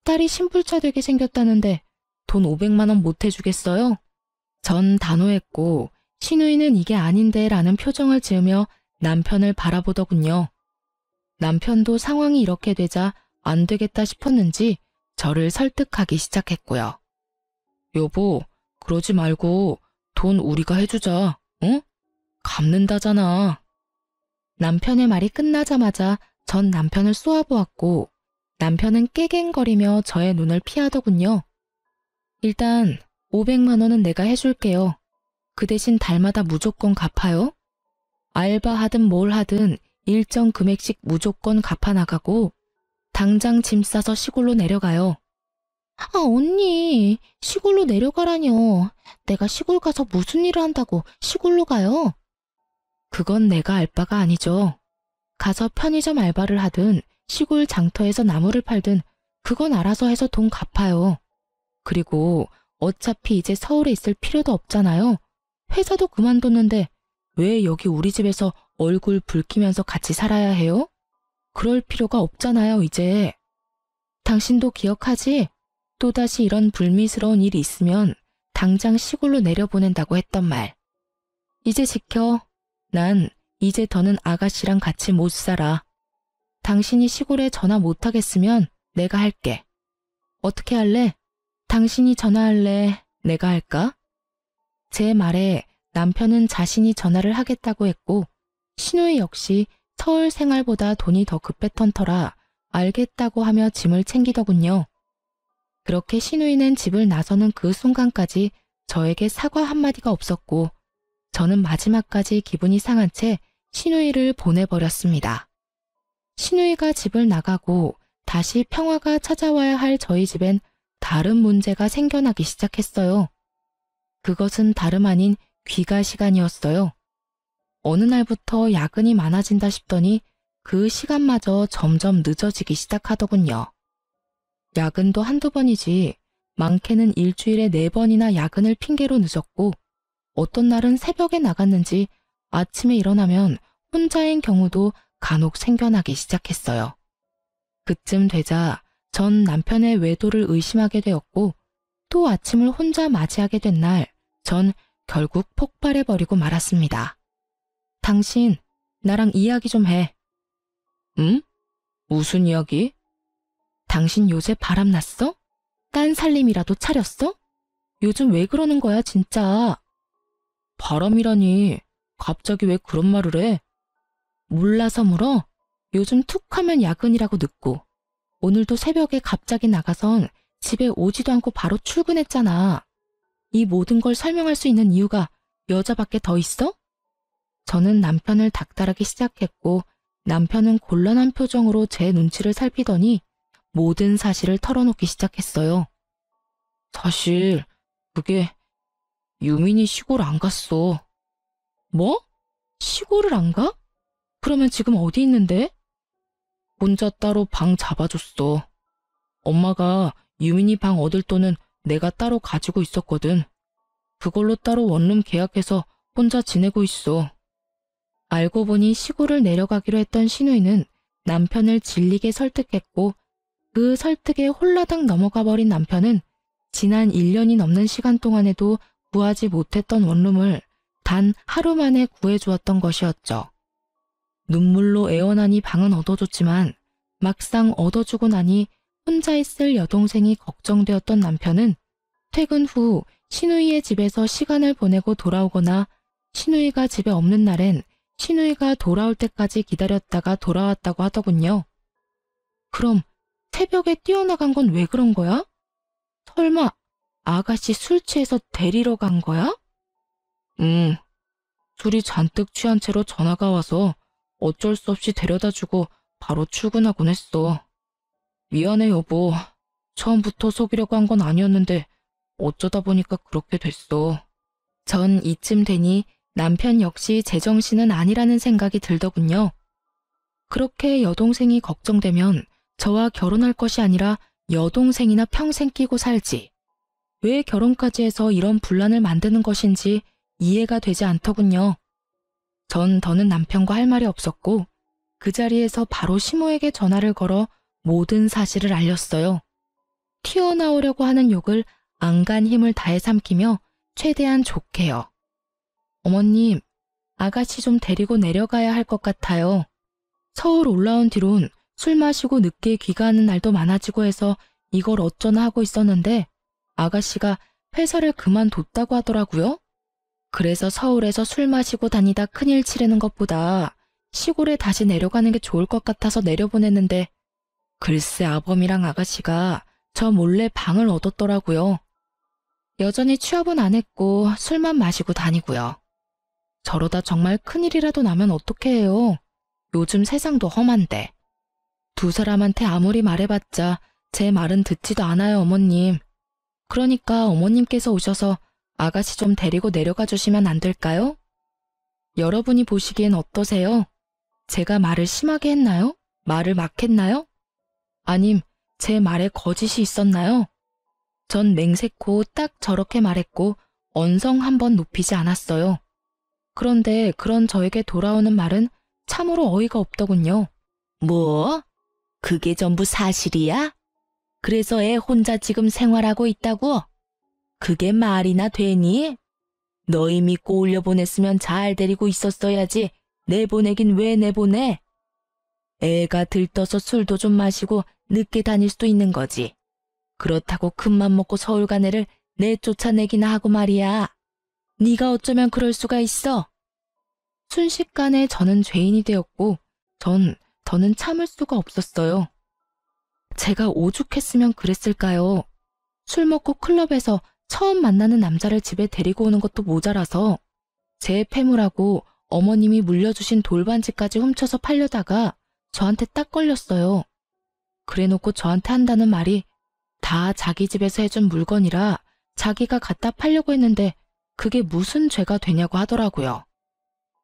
딸이 신불자 되게 생겼다는데 돈 500만 원 못 해주겠어요? 전 단호했고 신우이는 이게 아닌데 라는 표정을 지으며 남편을 바라보더군요. 남편도 상황이 이렇게 되자 안 되겠다 싶었는지 저를 설득하기 시작했고요. 여보, 그러지 말고 돈 우리가 해주자, 응? 갚는다잖아. 남편의 말이 끝나자마자 전 남편을 쏘아보았고 남편은 깨갱거리며 저의 눈을 피하더군요. 일단 500만 원은 내가 해줄게요. 그 대신 달마다 무조건 갚아요. 알바하든 뭘 하든 일정 금액씩 무조건 갚아나가고 당장 짐 싸서 시골로 내려가요. 아, 언니, 시골로 내려가라뇨. 내가 시골 가서 무슨 일을 한다고 시골로 가요? 그건 내가 알 바가 아니죠. 가서 편의점 알바를 하든 시골 장터에서 나무를 팔든 그건 알아서 해서 돈 갚아요. 그리고 어차피 이제 서울에 있을 필요도 없잖아요. 회사도 그만뒀는데 왜 여기 우리 집에서 얼굴 붉히면서 같이 살아야 해요? 그럴 필요가 없잖아요, 이제. 당신도 기억하지? 또다시 이런 불미스러운 일이 있으면 당장 시골로 내려보낸다고 했던 말. 이제 지켜. 난 이제 더는 아가씨랑 같이 못 살아. 당신이 시골에 전화 못하겠으면 내가 할게. 어떻게 할래? 당신이 전화할래? 내가 할까? 제 말에 남편은 자신이 전화를 하겠다고 했고 신우이 역시 서울 생활보다 돈이 더 급했던 터라 알겠다고 하며 짐을 챙기더군요. 그렇게 신우이는 집을 나서는 그 순간까지 저에게 사과 한마디가 없었고 저는 마지막까지 기분이 상한 채 신우이를 보내버렸습니다. 신우이가 집을 나가고 다시 평화가 찾아와야 할 저희 집엔 다른 문제가 생겨나기 시작했어요. 그것은 다름 아닌 귀가 시간이었어요. 어느 날부터 야근이 많아진다 싶더니 그 시간마저 점점 늦어지기 시작하더군요. 야근도 한두 번이지 많게는 일주일에 4번이나 야근을 핑계로 늦었고 어떤 날은 새벽에 나갔는지 아침에 일어나면 혼자인 경우도 간혹 생겨나기 시작했어요. 그쯤 되자 전 남편의 외도를 의심하게 되었고 또 아침을 혼자 맞이하게 된 날 전 결국 폭발해버리고 말았습니다. 당신, 나랑 이야기 좀 해. 응? 무슨 이야기? 당신 요새 바람났어? 딴 살림이라도 차렸어? 요즘 왜 그러는 거야, 진짜? 바람이라니, 갑자기 왜 그런 말을 해? 몰라서 물어? 요즘 툭 하면 야근이라고 늦고, 오늘도 새벽에 갑자기 나가선 집에 오지도 않고 바로 출근했잖아. 이 모든 걸 설명할 수 있는 이유가 여자밖에 더 있어? 저는 남편을 닥달하기 시작했고 남편은 곤란한 표정으로 제 눈치를 살피더니 모든 사실을 털어놓기 시작했어요. 사실 그게 유민이 시골 안 갔어. 뭐? 시골을 안 가? 그러면 지금 어디 있는데? 혼자 따로 방 잡아줬어. 엄마가 유민이 방 얻을 돈은 내가 따로 가지고 있었거든. 그걸로 따로 원룸 계약해서 혼자 지내고 있어. 알고 보니 시골을 내려가기로 했던 신우이는 남편을 질리게 설득했고 그 설득에 홀라당 넘어가 버린 남편은 지난 1년이 넘는 시간 동안에도 구하지 못했던 원룸을 단 하루 만에 구해주었던 것이었죠. 눈물로 애원하니 방은 얻어줬지만 막상 얻어주고 나니 혼자 있을 여동생이 걱정되었던 남편은 퇴근 후 시누이의 집에서 시간을 보내고 돌아오거나 시누이가 집에 없는 날엔 시누이가 돌아올 때까지 기다렸다가 돌아왔다고 하더군요. 그럼 새벽에 뛰어나간 건 왜 그런 거야? 설마 아가씨 술 취해서 데리러 간 거야? 술이 잔뜩 취한 채로 전화가 와서 어쩔 수 없이 데려다주고 바로 출근하곤 했어. 미안해 여보. 처음부터 속이려고 한 건 아니었는데 어쩌다 보니까 그렇게 됐어. 전 이쯤 되니 남편 역시 제정신은 아니라는 생각이 들더군요. 그렇게 여동생이 걱정되면 저와 결혼할 것이 아니라 여동생이나 평생 끼고 살지. 왜 결혼까지 해서 이런 분란을 만드는 것인지 이해가 되지 않더군요. 전 더는 남편과 할 말이 없었고 그 자리에서 바로 시모에게 전화를 걸어 모든 사실을 알렸어요. 튀어나오려고 하는 욕을 안간 힘을 다해 삼키며 최대한 좋게요. 어머님, 아가씨 좀 데리고 내려가야 할 것 같아요. 서울 올라온 뒤론 술 마시고 늦게 귀가하는 날도 많아지고 해서 이걸 어쩌나 하고 있었는데 아가씨가 회사를 그만뒀다고 하더라고요. 그래서 서울에서 술 마시고 다니다 큰일 치르는 것보다 시골에 다시 내려가는 게 좋을 것 같아서 내려보냈는데 글쎄 아범이랑 아가씨가 저 몰래 방을 얻었더라고요. 여전히 취업은 안 했고 술만 마시고 다니고요. 저러다 정말 큰일이라도 나면 어떡해 해요. 요즘 세상도 험한데. 두 사람한테 아무리 말해봤자 제 말은 듣지도 않아요, 어머님. 그러니까 어머님께서 오셔서 아가씨 좀 데리고 내려가 주시면 안 될까요? 여러분이 보시기엔 어떠세요? 제가 말을 심하게 했나요? 말을 막 했나요? 아님 제 말에 거짓이 있었나요? 전 맹세코 딱 저렇게 말했고 언성 한번 높이지 않았어요. 그런데 그런 저에게 돌아오는 말은 참으로 어이가 없더군요. 뭐? 그게 전부 사실이야? 그래서 애 혼자 지금 생활하고 있다고? 그게 말이나 되니? 너희 믿고 올려보냈으면 잘 데리고 있었어야지. 내보내긴 왜 내보내? 애가 들떠서 술도 좀 마시고 늦게 다닐 수도 있는 거지. 그렇다고 큰맘 먹고 서울 간 애를 내쫓아내기나 하고 말이야. 네가 어쩌면 그럴 수가 있어. 순식간에 저는 죄인이 되었고 더는 참을 수가 없었어요. 제가 오죽했으면 그랬을까요? 술 먹고 클럽에서 처음 만나는 남자를 집에 데리고 오는 것도 모자라서 제 패물하고 어머님이 물려주신 돌반지까지 훔쳐서 팔려다가 저한테 딱 걸렸어요. 그래놓고 저한테 한다는 말이 다 자기 집에서 해준 물건이라 자기가 갖다 팔려고 했는데 그게 무슨 죄가 되냐고 하더라고요.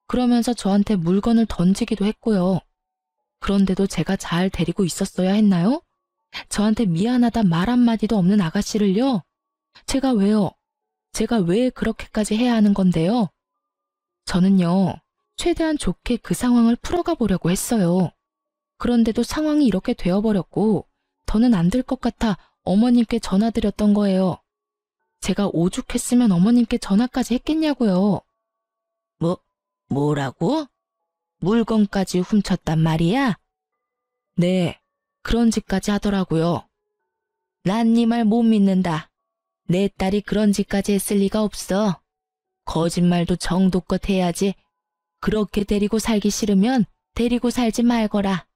그러면서 저한테 물건을 던지기도 했고요. 그런데도 제가 잘 데리고 있었어야 했나요? 저한테 미안하다 말 한마디도 없는 아가씨를요? 제가 왜요? 제가 왜 그렇게까지 해야 하는 건데요? 저는요, 최대한 좋게 그 상황을 풀어가 보려고 했어요. 그런데도 상황이 이렇게 되어버렸고 더는 안 될 것 같아 어머님께 전화드렸던 거예요. 제가 오죽했으면 어머님께 전화까지 했겠냐고요. 뭐라고? 물건까지 훔쳤단 말이야? 네, 그런 짓까지 하더라고요. 난 네 말 못 믿는다. 내 딸이 그런 짓까지 했을 리가 없어. 거짓말도 정도껏 해야지. 그렇게 데리고 살기 싫으면 데리고 살지 말거라.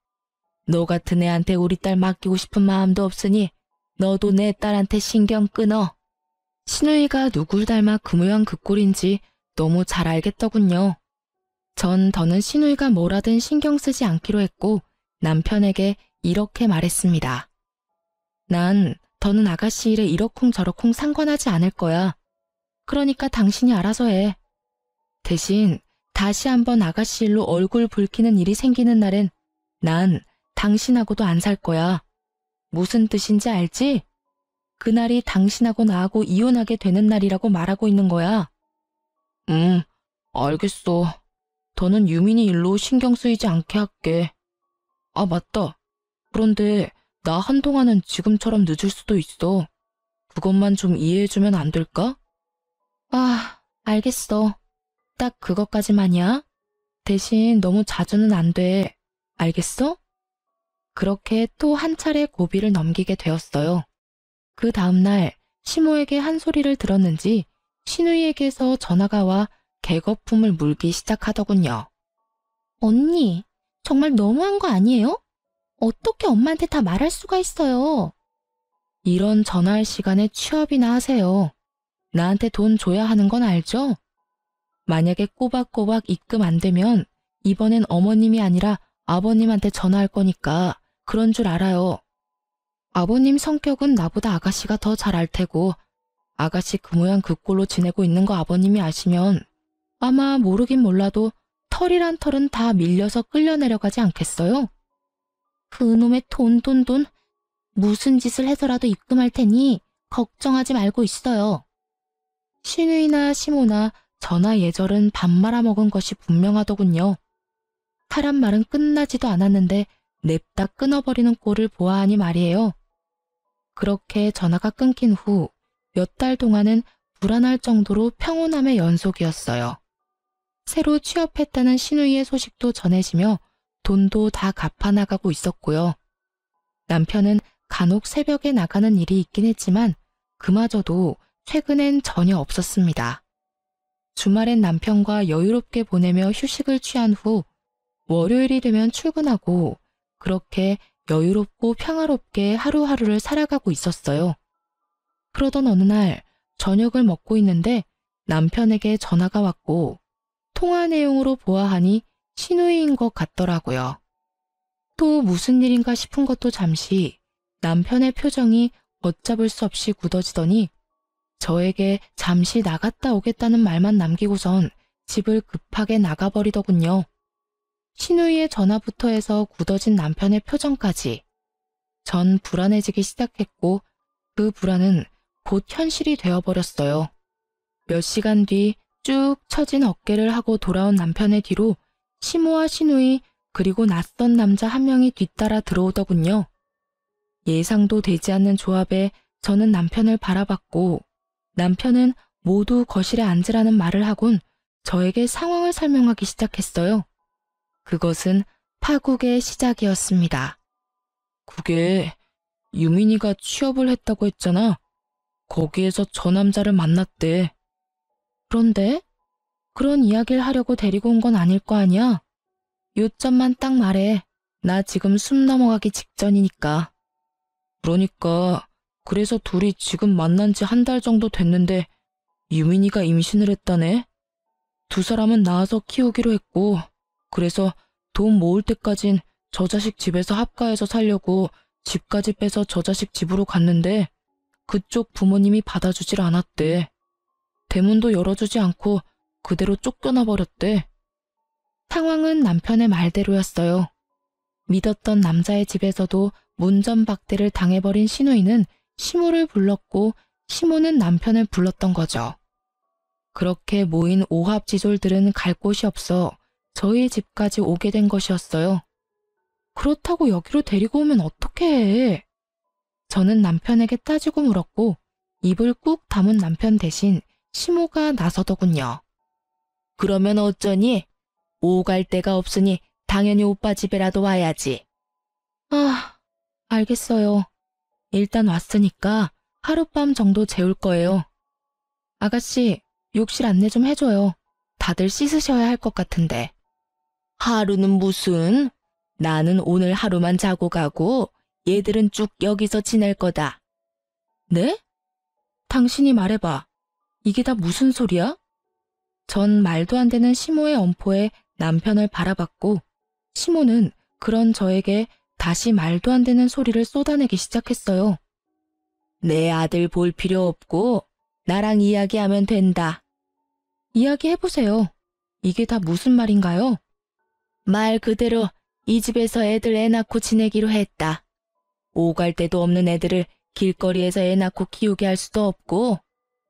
너 같은 애한테 우리 딸 맡기고 싶은 마음도 없으니 너도 내 딸한테 신경 끊어. 시누이가 누굴 닮아 그 모양 그 꼴인지 너무 잘 알겠더군요. 전 더는 시누이가 뭐라든 신경 쓰지 않기로 했고 남편에게 이렇게 말했습니다. 난 더는 아가씨 일에 이러쿵저러쿵 상관하지 않을 거야. 그러니까 당신이 알아서 해. 대신 다시 한번 아가씨 일로 얼굴 붉히는 일이 생기는 날엔 난 당신하고도 안 살 거야. 무슨 뜻인지 알지? 그날이 당신하고 나하고 이혼하게 되는 날이라고 말하고 있는 거야. 알겠어. 더는 유민이 일로 신경 쓰이지 않게 할게. 아, 맞다. 그런데 나 한동안은 지금처럼 늦을 수도 있어. 그것만 좀 이해해주면 안 될까? 아, 알겠어. 딱 그것까지만이야. 대신 너무 자주는 안 돼. 알겠어? 그렇게 또 한 차례 고비를 넘기게 되었어요. 그 다음날 시모에게 한 소리를 들었는지 신우이에게서 전화가 와 개거품을 물기 시작하더군요. 언니, 정말 너무한 거 아니에요? 어떻게 엄마한테 다 말할 수가 있어요? 이런 전화할 시간에 취업이나 하세요. 나한테 돈 줘야 하는 건 알죠? 만약에 꼬박꼬박 입금 안 되면 이번엔 어머님이 아니라 아버님한테 전화할 거니까 그런 줄 알아요. 아버님 성격은 나보다 아가씨가 더 잘 알 테고 아가씨 그 모양 그 꼴로 지내고 있는 거 아버님이 아시면 아마 모르긴 몰라도 털이란 털은 다 밀려서 끌려 내려가지 않겠어요? 그놈의 돈. 무슨 짓을 해서라도 입금할 테니 걱정하지 말고 있어요. 신우이나 시모나 전화 예절은 밥 말아먹은 것이 분명하더군요. 사람 말은 끝나지도 않았는데 냅다 끊어버리는 꼴을 보아하니 말이에요. 그렇게 전화가 끊긴 후 몇 달 동안은 불안할 정도로 평온함의 연속이었어요. 새로 취업했다는 신우이의 소식도 전해지며 돈도 다 갚아나가고 있었고요. 남편은 간혹 새벽에 나가는 일이 있긴 했지만 그마저도 최근엔 전혀 없었습니다. 주말엔 남편과 여유롭게 보내며 휴식을 취한 후 월요일이 되면 출근하고 그렇게 여유롭고 평화롭게 하루하루를 살아가고 있었어요. 그러던 어느 날 저녁을 먹고 있는데 남편에게 전화가 왔고 통화 내용으로 보아하니 신우이인 것 같더라고요. 또 무슨 일인가 싶은 것도 잠시 남편의 표정이 걷잡을 수 없이 굳어지더니 저에게 잠시 나갔다 오겠다는 말만 남기고선 집을 급하게 나가버리더군요. 신우이의 전화부터 해서 굳어진 남편의 표정까지. 전 불안해지기 시작했고 그 불안은 곧 현실이 되어버렸어요. 몇 시간 뒤 쭉 처진 어깨를 하고 돌아온 남편의 뒤로 시모와 신우이 그리고 낯선 남자 한 명이 뒤따라 들어오더군요. 예상도 되지 않는 조합에 저는 남편을 바라봤고 남편은 모두 거실에 앉으라는 말을 하곤 저에게 상황을 설명하기 시작했어요. 그것은 파국의 시작이었습니다. 그게 유민이가 취업을 했다고 했잖아. 거기에서 저 남자를 만났대. 그런데 그런 이야기를 하려고 데리고 온 건 아닐 거 아니야? 요점만 딱 말해. 나 지금 숨 넘어가기 직전이니까. 그러니까 그래서 둘이 지금 만난 지 한 달 정도 됐는데 유민이가 임신을 했다네. 두 사람은 낳아서 키우기로 했고 그래서 돈 모을 때까진 저 자식 집에서 합가해서 살려고 집까지 빼서 저 자식 집으로 갔는데 그쪽 부모님이 받아주질 않았대. 대문도 열어주지 않고 그대로 쫓겨나 버렸대. 상황은 남편의 말대로였어요. 믿었던 남자의 집에서도 문전박대를 당해버린 신우이는 시모를 불렀고 시모는 남편을 불렀던 거죠. 그렇게 모인 오합지졸들은 갈 곳이 없어 저희 집까지 오게 된 것이었어요. 그렇다고 여기로 데리고 오면 어떻게 해? 저는 남편에게 따지고 물었고 입을 꾹 다문 남편 대신 시모가 나서더군요. 그러면 어쩌니? 오갈 데가 없으니 당연히 오빠 집에라도 와야지. 아, 알겠어요. 일단 왔으니까 하룻밤 정도 재울 거예요. 아가씨, 욕실 안내 좀 해줘요. 다들 씻으셔야 할 것 같은데. 하루는 무슨? 나는 오늘 하루만 자고 가고 얘들은 쭉 여기서 지낼 거다. 네? 당신이 말해봐. 이게 다 무슨 소리야? 전 말도 안 되는 시모의 엄포에 남편을 바라봤고 시모는 그런 저에게 다시 말도 안 되는 소리를 쏟아내기 시작했어요. 내 아들 볼 필요 없고 나랑 이야기하면 된다. 이야기해보세요. 이게 다 무슨 말인가요? 말 그대로 이 집에서 애들 애 낳고 지내기로 했다. 오갈 데도 없는 애들을 길거리에서 애 낳고 키우게 할 수도 없고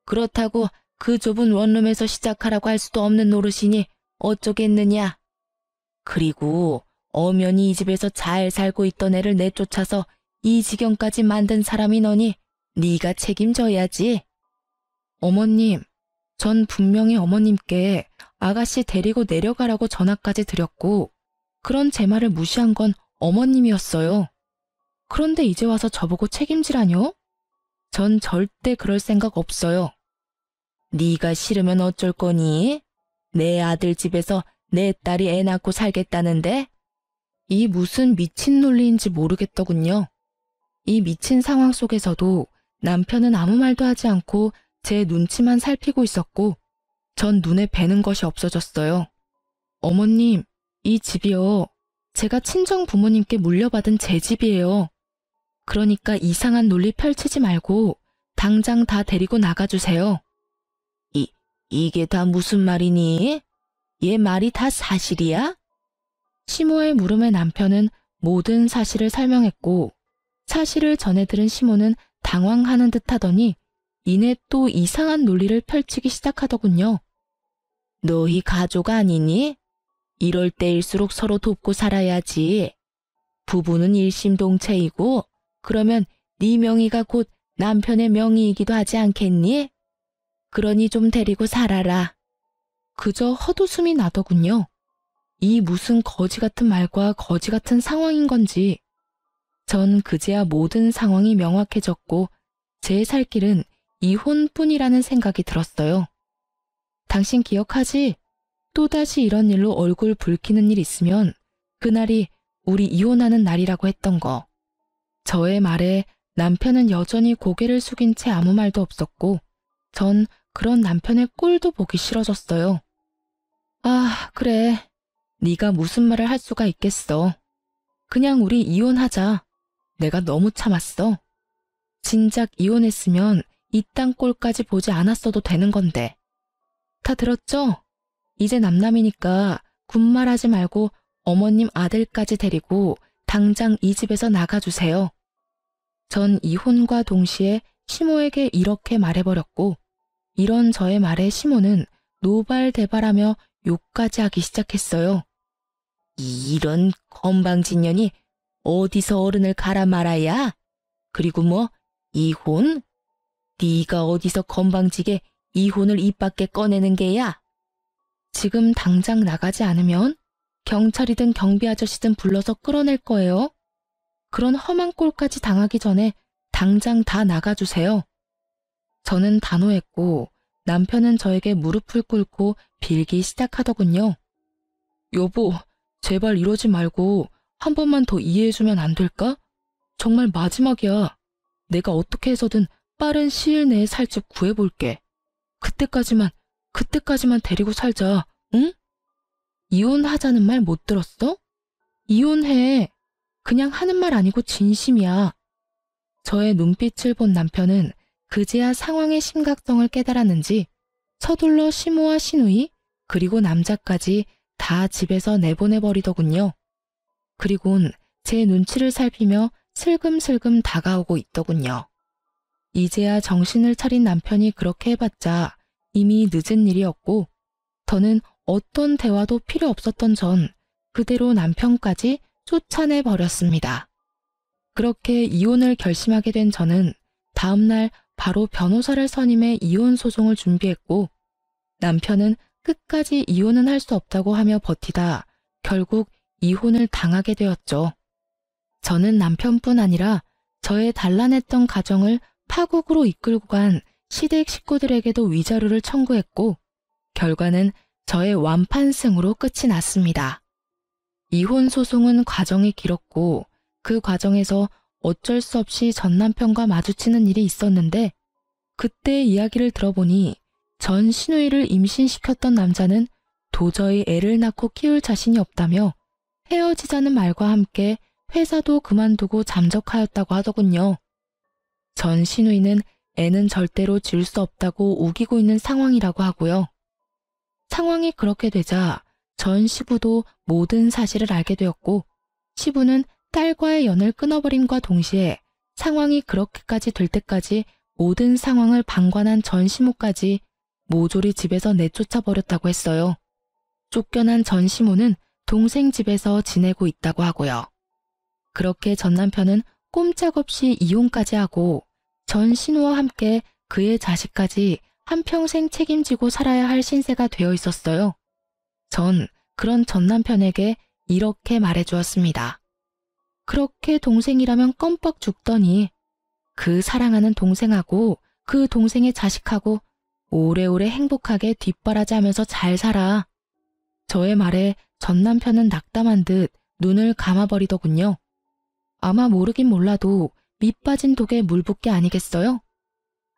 그렇다고 그 좁은 원룸에서 시작하라고 할 수도 없는 노릇이니 어쩌겠느냐. 그리고 엄연히 이 집에서 잘 살고 있던 애를 내쫓아서 이 지경까지 만든 사람이 너니 네가 책임져야지. 어머님, 전 분명히 어머님께 아가씨 데리고 내려가라고 전화까지 드렸고, 그런 제 말을 무시한 건 어머님이었어요. 그런데 이제 와서 저보고 책임지라뇨? 전 절대 그럴 생각 없어요. 네가 싫으면 어쩔 거니? 내 아들 집에서 내 딸이 애 낳고 살겠다는데? 이 무슨 미친 논리인지 모르겠더군요. 이 미친 상황 속에서도 남편은 아무 말도 하지 않고 제 눈치만 살피고 있었고, 전 눈에 뵈는 것이 없어졌어요. 어머님, 이 집이요. 제가 친정 부모님께 물려받은 제 집이에요. 그러니까 이상한 논리 펼치지 말고 당장 다 데리고 나가주세요. 이게 다 무슨 말이니? 얘 말이 다 사실이야? 시모의 물음에 남편은 모든 사실을 설명했고, 사실을 전해 들은 시모는 당황하는 듯 하더니 이내 또 이상한 논리를 펼치기 시작하더군요. 너희 가족 아니니? 이럴 때일수록 서로 돕고 살아야지. 부부는 일심동체이고 그러면 네 명의가 곧 남편의 명의이기도 하지 않겠니? 그러니 좀 데리고 살아라. 그저 헛웃음이 나더군요. 이 무슨 거지 같은 말과 거지 같은 상황인 건지. 전 그제야 모든 상황이 명확해졌고 제 살 길은 이혼뿐이라는 생각이 들었어요. 당신 기억하지? 또다시 이런 일로 얼굴 붉히는 일 있으면 그날이 우리 이혼하는 날이라고 했던 거. 저의 말에 남편은 여전히 고개를 숙인 채 아무 말도 없었고 전 그런 남편의 꼴도 보기 싫어졌어요. 아, 그래. 네가 무슨 말을 할 수가 있겠어. 그냥 우리 이혼하자. 내가 너무 참았어. 진작 이혼했으면 이 땅 꼴까지 보지 않았어도 되는 건데. 다 들었죠? 이제 남남이니까 군말하지 말고 어머님 아들까지 데리고 당장 이 집에서 나가주세요. 전 이혼과 동시에 시모에게 이렇게 말해버렸고, 이런 저의 말에 시모는 노발대발하며 욕까지 하기 시작했어요. 이런 건방진년이 어디서 어른을 갈아 말아야? 그리고 뭐 이혼? 네가 어디서 건방지게 이혼을 입 밖에 꺼내는 게야? 지금 당장 나가지 않으면 경찰이든 경비 아저씨든 불러서 끌어낼 거예요. 그런 험한 꼴까지 당하기 전에 당장 다 나가주세요. 저는 단호했고 남편은 저에게 무릎을 꿇고 빌기 시작하더군요. 여보, 제발 이러지 말고 한 번만 더 이해해주면 안 될까? 정말 마지막이야. 내가 어떻게 해서든 빠른 시일 내에 살 집 구해볼게. 그때까지만 데리고 살자, 응? 이혼하자는 말 못 들었어? 이혼해. 그냥 하는 말 아니고 진심이야. 저의 눈빛을 본 남편은 그제야 상황의 심각성을 깨달았는지 서둘러 시모와 시누이 그리고 남자까지 다 집에서 내보내버리더군요. 그리곤 제 눈치를 살피며 슬금슬금 다가오고 있더군요. 이제야 정신을 차린 남편이 그렇게 해봤자 이미 늦은 일이었고 더는 어떤 대화도 필요 없었던 전 그대로 남편까지 쫓아내버렸습니다. 그렇게 이혼을 결심하게 된 저는 다음날 바로 변호사를 선임해 이혼 소송을 준비했고 남편은 끝까지 이혼은 할 수 없다고 하며 버티다 결국 이혼을 당하게 되었죠. 저는 남편뿐 아니라 저의 단란했던 가정을 파국으로 이끌고 간 시댁 식구들에게도 위자료를 청구했고 결과는 저의 완판승으로 끝이 났습니다. 이혼 소송은 과정이 길었고 그 과정에서 어쩔 수 없이 전 남편과 마주치는 일이 있었는데 그때 이야기를 들어보니 전 시누이를 임신시켰던 남자는 도저히 애를 낳고 키울 자신이 없다며 헤어지자는 말과 함께 회사도 그만두고 잠적하였다고 하더군요. 전 시누이는 애는 절대로 질 수 없다고 우기고 있는 상황이라고 하고요. 상황이 그렇게 되자 전 시부도 모든 사실을 알게 되었고 시부는 딸과의 연을 끊어버림과 동시에 상황이 그렇게까지 될 때까지 모든 상황을 방관한 전 시모까지 모조리 집에서 내쫓아버렸다고 했어요. 쫓겨난 전 시모는 동생 집에서 지내고 있다고 하고요. 그렇게 전 남편은 꼼짝없이 이혼까지 하고 전 신우와 함께 그의 자식까지 한평생 책임지고 살아야 할 신세가 되어 있었어요. 전 그런 전 남편에게 이렇게 말해주었습니다. 그렇게 동생이라면 껌뻑 죽더니 그 사랑하는 동생하고 그 동생의 자식하고 오래오래 행복하게 뒷바라지하면서 잘 살아. 저의 말에 전 남편은 낙담한 듯 눈을 감아버리더군요. 아마 모르긴 몰라도 밑 빠진 독에 물 붓기 아니겠어요?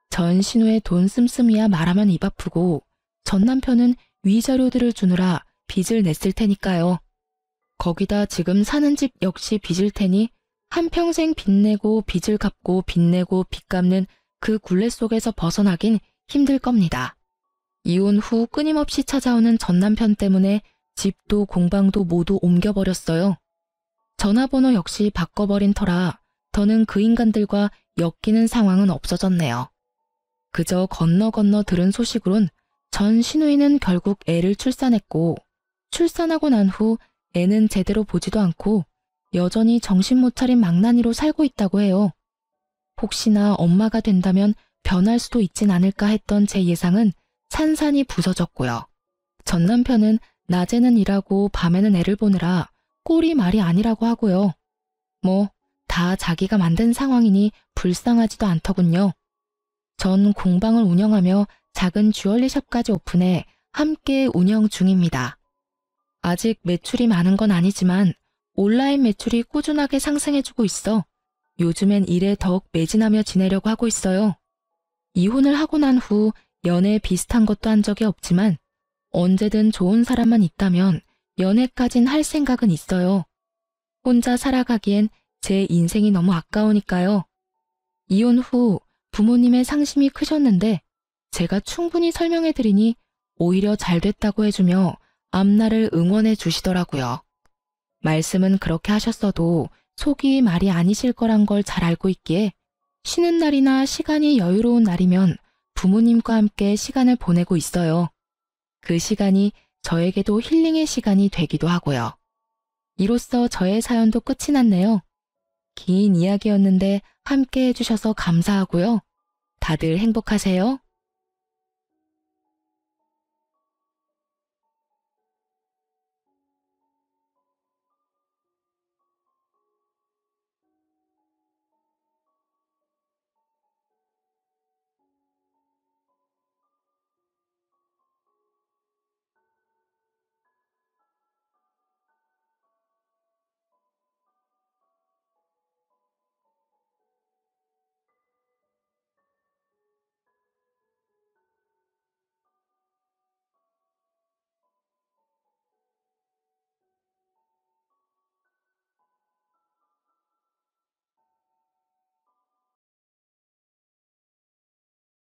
전 신우의 돈 씀씀이야 말하면 입 아프고 전 남편은 위자료들을 주느라 빚을 냈을 테니까요. 거기다 지금 사는 집 역시 빚일 테니 한평생 빚 내고 빚을 갚고 빚 내고 빚 갚는 그 굴레 속에서 벗어나긴 힘들 겁니다. 이혼 후 끊임없이 찾아오는 전 남편 때문에 집도 공방도 모두 옮겨버렸어요. 전화번호 역시 바꿔버린 터라 더는 그 인간들과 엮이는 상황은 없어졌네요. 그저 건너 들은 소식으론 전 시누이는 결국 애를 출산했고 출산하고 난 후 애는 제대로 보지도 않고 여전히 정신 못 차린 망나니로 살고 있다고 해요. 혹시나 엄마가 된다면 변할 수도 있진 않을까 했던 제 예상은 산산이 부서졌고요. 전 남편은 낮에는 일하고 밤에는 애를 보느라 꼴이 말이 아니라고 하고요. 뭐 다 자기가 만든 상황이니 불쌍하지도 않더군요. 전 공방을 운영하며 작은 주얼리샵까지 오픈해 함께 운영 중입니다. 아직 매출이 많은 건 아니지만 온라인 매출이 꾸준하게 상승해주고 있어 요즘엔 일에 더욱 매진하며 지내려고 하고 있어요. 이혼을 하고 난 후 연애 비슷한 것도 한 적이 없지만 언제든 좋은 사람만 있다면 연애까진 할 생각은 있어요. 혼자 살아가기엔 제 인생이 너무 아까우니까요. 이혼 후 부모님의 상심이 크셨는데 제가 충분히 설명해드리니 오히려 잘 됐다고 해주며 앞날을 응원해 주시더라고요. 말씀은 그렇게 하셨어도 속이 말이 아니실 거란 걸 잘 알고 있기에 쉬는 날이나 시간이 여유로운 날이면 부모님과 함께 시간을 보내고 있어요. 그 시간이 저에게도 힐링의 시간이 되기도 하고요. 이로써 저의 사연도 끝이 났네요. 긴 이야기였는데 함께 해주셔서 감사하고요. 다들 행복하세요.